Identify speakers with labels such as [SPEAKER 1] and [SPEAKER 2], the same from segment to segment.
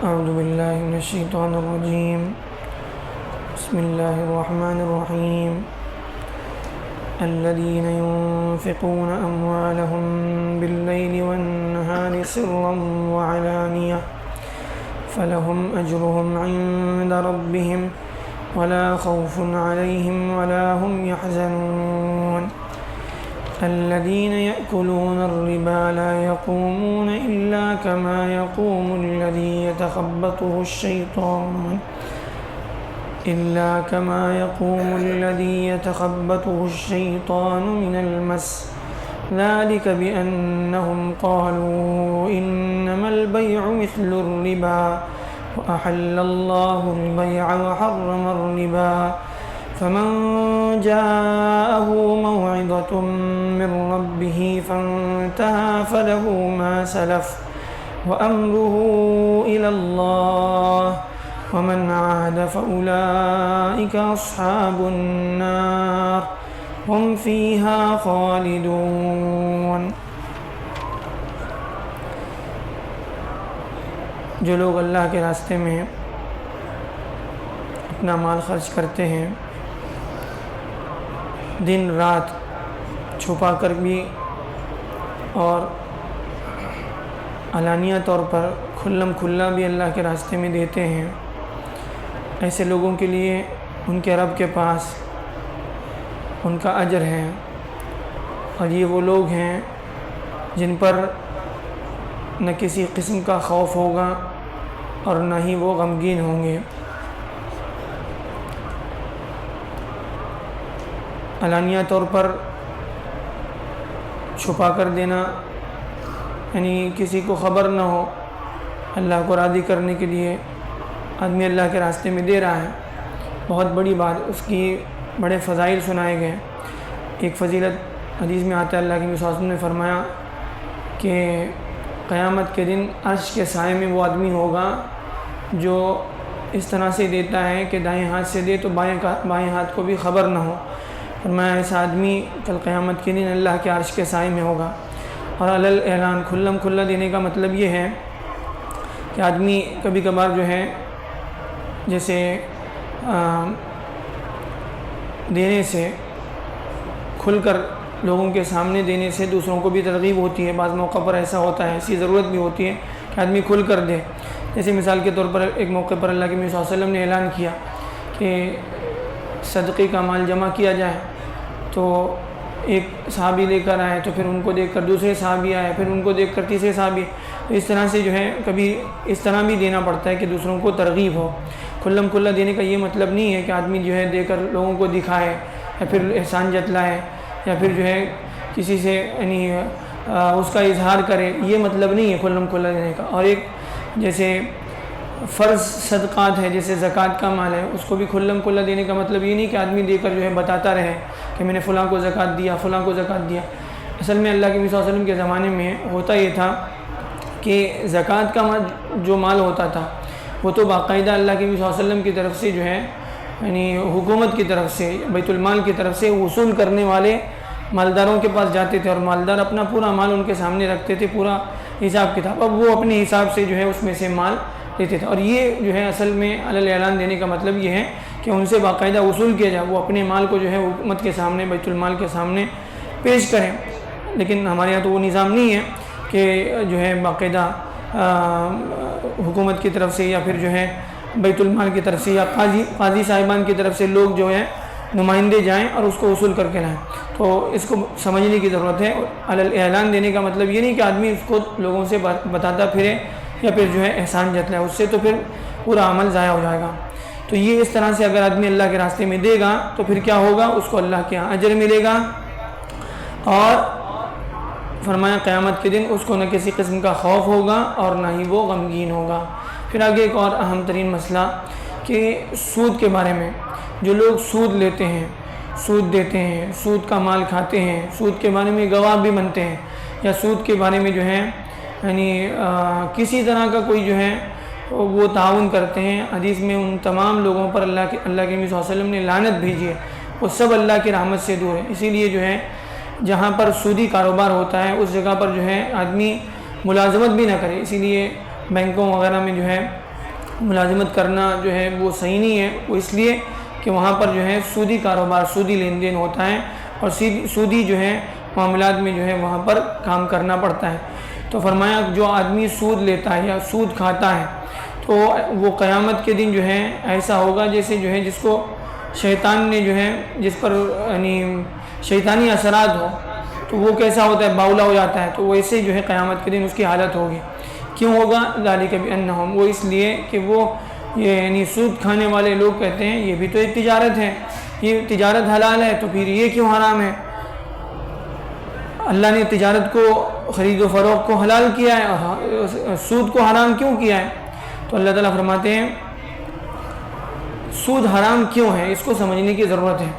[SPEAKER 1] اعوذ باللہ من الشیطان الرجیم بسم اللہ الرحمن الرحیم الذین ينفقون اموالهم باللیل والنہار سرا وعلانیہ فلهم اجرهم عند ربهم ولا خوف علیہم ولا هم يحزنون الذين يأكلون الربا لا يقومون إلا كما يقوم الذي يتخبطه الشيطان من المس ذلك بأنهم قالوا إنما البيع مثل الربا وأحل الله البيع وحرم الربا فمن جاءه موعظة من ربه فانتهى فله ما سلف وأمره إلى الله ومن عاد فأولئك أصحاب النار هم فيها خالدون۔ جو لوگ اللہ کے راستے میں اپنا مال خرچ کرتے ہیں، دن رات چھپا کر بھی اور علانیہ طور پر کھلم کھلا بھی اللہ کے راستے میں دیتے ہیں، ایسے لوگوں کے لیے ان کے رب کے پاس ان کا اجر ہے، اور یہ وہ لوگ ہیں جن پر نہ کسی قسم کا خوف ہوگا اور نہ ہی وہ غمگین ہوں گے۔ علانیہ طور پر چھپا کر دینا یعنی کسی کو خبر نہ ہو، اللہ کو راضی کرنے کے لیے آدمی اللہ کے راستے میں دے رہا ہے، بہت بڑی بات، اس کی بڑے فضائل سنائے گئے۔ ایک فضیلت حدیث میں آتا ہے، اللہ کے نبی صلی اللہ علیہ وسلم نے فرمایا کہ قیامت کے دن عرش کے سائے میں وہ آدمی ہوگا جو اس طرح سے دیتا ہے کہ دائیں ہاتھ سے دے تو بائیں ہاتھ کو بھی خبر نہ ہو۔ فرمایا ایسا آدمی کل قیامت کے دن اللہ کے عرش کے سائے میں ہوگا۔ اور علل اعلان کھلم کھلا دینے کا مطلب یہ ہے کہ آدمی کبھی کبھار جو ہے جیسے دینے سے کھل کر لوگوں کے سامنے دینے سے دوسروں کو بھی ترغیب ہوتی ہے، بعض موقع پر ایسا ہوتا ہے، ایسی ضرورت بھی ہوتی ہے کہ آدمی کھل کر دے۔ جیسے مثال کے طور پر ایک موقع پر اللہ کے نبی صلی اللہ علیہ وسلم نے اعلان کیا کہ صدقے کا مال جمع کیا جائے، تو ایک صحابی لے کر آئے، تو پھر ان کو دیکھ کر دوسرے صحابی آئے، پھر ان کو دیکھ کر تیسرے صحابی، تو اس طرح سے جو ہے کبھی اس طرح بھی دینا پڑتا ہے کہ دوسروں کو ترغیب ہو۔ کھلم کھلا دینے کا یہ مطلب نہیں ہے کہ آدمی جو ہے دے کر لوگوں کو دکھائے یا پھر احسان جتلائے یا پھر جو ہے کسی سے یعنی اس کا اظہار کرے، یہ مطلب نہیں ہے کھلم کھلا دینے کا۔ اور ایک جیسے فرض صدقات ہے، جیسے زکوٰۃ کا مال ہے، اس کو بھی کھلم کھلا دینے کا مطلب یہ نہیں کہ آدمی دے کر جو ہے بتاتا رہے کہ میں نے فلاں کو زکوٰۃ دیا، فلاں کو زکوٰۃ دیا۔ اصل میں اللہ کے نبی صلی اللہ علیہ وسلم کے زمانے میں ہوتا یہ تھا کہ زکوٰۃ کا جو مال ہوتا تھا وہ تو باقاعدہ اللہ کے نبی صلی اللہ علیہ وسلم کی طرف سے جو ہے یعنی حکومت کی طرف سے، بیت المال کی طرف سے وصول کرنے والے مالداروں کے پاس جاتے تھے، اور مالدار اپنا پورا مال ان کے سامنے رکھتے تھے، پورا حساب کتاب، اب وہ اپنے حساب سے جو ہے اس میں سے مال لیتے تھے۔ اور یہ جو ہے اصل میں علل اعلان دینے کا مطلب یہ ہے کہ ان سے باقاعدہ وصول کیا جائے، وہ اپنے مال کو جو ہے حکومت کے سامنے، بیت المال کے سامنے پیش کریں۔ لیکن ہمارے یہاں تو وہ نظام نہیں ہے کہ جو ہے باقاعدہ حکومت کی طرف سے یا پھر جو ہے بیت المال کی طرف سے یا قاضی صاحبان کی طرف سے لوگ جو ہے نمائندے جائیں اور اس کو وصول کر کے لائیں۔ تو اس کو سمجھنے کی ضرورت ہے۔ علل اعلان دینے کا مطلب یہ نہیں کہ آدمی اس کو لوگوں سے بتاتا پھرے یا پھر جو ہے احسان جتلائے، اس سے تو پھر پورا عمل ضائع ہو جائے گا۔ تو یہ اس طرح سے اگر آدمی اللہ کے راستے میں دے گا تو پھر کیا ہوگا، اس کو اللہ کے یہاں اجر ملے گا، اور فرمایا قیامت کے دن اس کو نہ کسی قسم کا خوف ہوگا اور نہ ہی وہ غمگین ہوگا۔ پھر آگے ایک اور اہم ترین مسئلہ کہ سود کے بارے میں، جو لوگ سود لیتے ہیں، سود دیتے ہیں، سود کا مال کھاتے ہیں، سود کے بارے میں گواہ بھی بنتے ہیں، یا سود کے بارے میں جو ہے یعنی کسی طرح کا کوئی جو ہے وہ تعاون کرتے ہیں، حدیث میں ان تمام لوگوں پر اللہ کے نبی صلی اللہ علیہ وسلم نے لعنت بھیجی ہے، وہ سب اللہ کی رحمت سے دور ہیں۔ اسی لیے جو ہے جہاں پر سودی کاروبار ہوتا ہے اس جگہ پر جو ہے آدمی ملازمت بھی نہ کرے۔ اسی لیے بینکوں وغیرہ میں جو ہے ملازمت کرنا جو ہے وہ صحیح نہیں ہے، وہ اس لیے کہ وہاں پر جو ہے سودی کاروبار، سودی لین دین ہوتا ہے، اور سودی جو ہے معاملات میں جو ہے وہاں پر کام کرنا پڑتا ہے۔ تو فرمایا جو آدمی سود لیتا ہے یا سود کھاتا ہے تو وہ قیامت کے دن جو ہے ایسا ہوگا جیسے جو ہے جس کو شیطان نے جو ہے جس پر یعنی شیطانی اثرات ہو تو وہ کیسا ہوتا ہے، باولا ہو جاتا ہے، تو ویسے جو ہے قیامت کے دن اس کی حالت ہوگی۔ کیوں ہوگا؟ ذالک بانہم، وہ اس لیے کہ وہ یعنی سود کھانے والے لوگ کہتے ہیں یہ بھی تو ایک تجارت ہے، یہ تجارت حلال ہے تو پھر یہ کیوں حرام ہے؟ اللہ نے تجارت کو، خرید و فروخت کو حلال کیا ہے اور سود کو حرام کیوں کیا ہے؟ تو اللہ تعالیٰ فرماتے ہیں سود حرام کیوں ہے، اس کو سمجھنے کی ضرورت ہے۔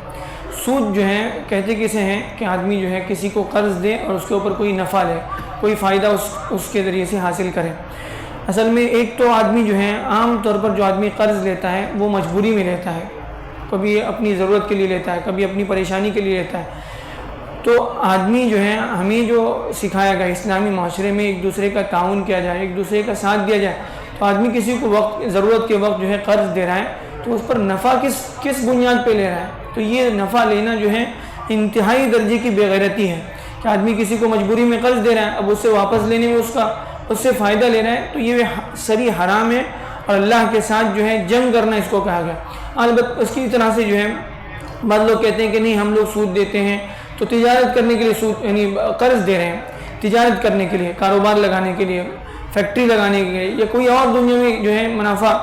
[SPEAKER 1] سود جو ہے کہتے کسے ہیں کہ آدمی جو ہے کسی کو قرض دے اور اس کے اوپر کوئی نفع لے، کوئی فائدہ اس کے ذریعے سے حاصل کرے۔ اصل میں ایک تو آدمی جو ہے عام طور پر جو آدمی قرض لیتا ہے وہ مجبوری میں لیتا ہے، کبھی اپنی ضرورت کے لیے لیتا ہے، کبھی اپنی پریشانی کے لیے لیتا ہے۔ تو آدمی جو ہے ہمیں جو سکھایا گیا اسلامی معاشرے میں ایک دوسرے کا تعاون کیا جائے، ایک دوسرے کا ساتھ دیا جائے، تو آدمی کسی کو ضرورت کے وقت جو ہے قرض دے رہا ہے تو اس پر نفع کس بنیاد پہ لے رہا ہے؟ تو یہ نفع لینا جو ہے انتہائی درجے کی بے غیرتی ہے کہ آدمی کسی کو مجبوری میں قرض دے رہا ہے، اب اس سے واپس لینے میں اس سے فائدہ لے رہا ہے، تو یہ سری حرام ہے اور اللہ کے ساتھ جو ہے جنگ کرنا اس کو کہا گیا۔ البتہ اس کی طرح سے جو ہے بعض لوگ کہتے ہیں کہ نہیں ہم لوگ سود دیتے ہیں تو تجارت کرنے کے لیے سود یعنی قرض دے رہے ہیں، تجارت کرنے کے لیے، کاروبار لگانے کے لیے، فیکٹری لگانے کے لیے، یا کوئی اور دنیا میں جو ہے منافع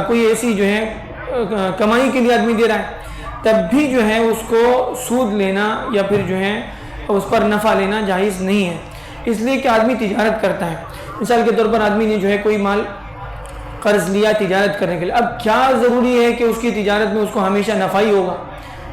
[SPEAKER 1] کوئی ایسی جو ہے کمائی کے لیے آدمی دے رہا ہے، تب بھی جو ہے اس کو سود لینا یا پھر جو ہے اس پر نفع لینا جائز نہیں ہے، اس لیے کہ آدمی تجارت کرتا ہے۔ مثال کے طور پر آدمی نے جو ہے کوئی مال قرض لیا تجارت کرنے کے لیے، اب کیا ضروری ہے کہ اس کی تجارت میں اس کو ہمیشہ نفع ہی ہوگا؟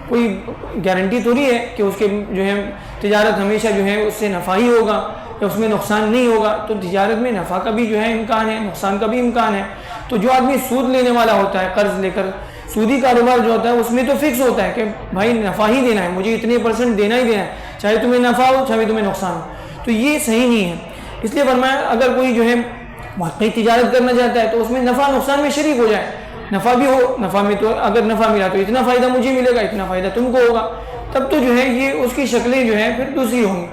[SPEAKER 1] کوئی گارنٹی تھوڑی ہے کہ اس کے جو ہے تجارت ہمیشہ جو ہے اس سے نفع ہی ہوگا یا اس میں نقصان نہیں ہوگا۔ تو تجارت میں نفع کا بھی جو ہے امکان ہے، نقصان کا بھی امکان ہے۔ تو جو آدمی سود لینے والا ہوتا ہے قرض لے کر، سودی کاروبار جو ہوتا ہے اس میں تو فکس ہوتا ہے کہ بھائی نفع ہی دینا ہے، مجھے اتنے % دینا ہی دینا ہے، چاہے تمہیں نفع ہو چاہے تمہیں نقصان ہو۔ تو یہ صحیح نہیں ہے، اس لیے فرمایا اگر کوئی جو ہے واقعی تجارت کرنا چاہتا ہے تو اس میں نفع نقصان میں شریک ہو جائے، نفع بھی ہو، نفع میں تو اگر نفع ملا تو اتنا فائدہ مجھے ملے گا، اتنا فائدہ تم کو ہوگا، تب تو جو ہے یہ اس کی شکلیں جو ہے پھر دوسری ہوں گی۔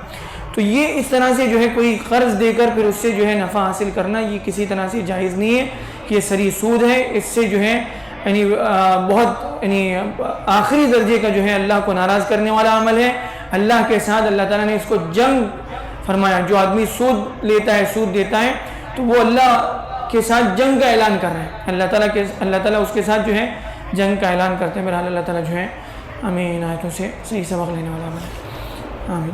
[SPEAKER 1] تو یہ اس طرح سے جو ہے کوئی قرض دے کر پھر اس سے جو ہے نفع حاصل کرنا یہ کسی طرح سے جائز نہیں ہے، یہ سری سود ہے، اس سے جو ہے یعنی بہت یعنی آخری درجے کا جو ہے اللہ کو ناراض کرنے والا عمل ہے۔ اللہ کے ساتھ اللہ تعالیٰ نے اس کو جنگ فرمایا، جو آدمی سود لیتا ہے سود دیتا ہے تو وہ اللہ کے ساتھ جنگ کا اعلان کر رہے ہیں، اللہ تعالیٰ اس کے ساتھ جو ہے جنگ کا اعلان کرتے ہیں۔ بہرحال اللہ تعالیٰ جو ہے ہمیں ان آیتوں سے صحیح سبق لینے والا بنائے، آمین۔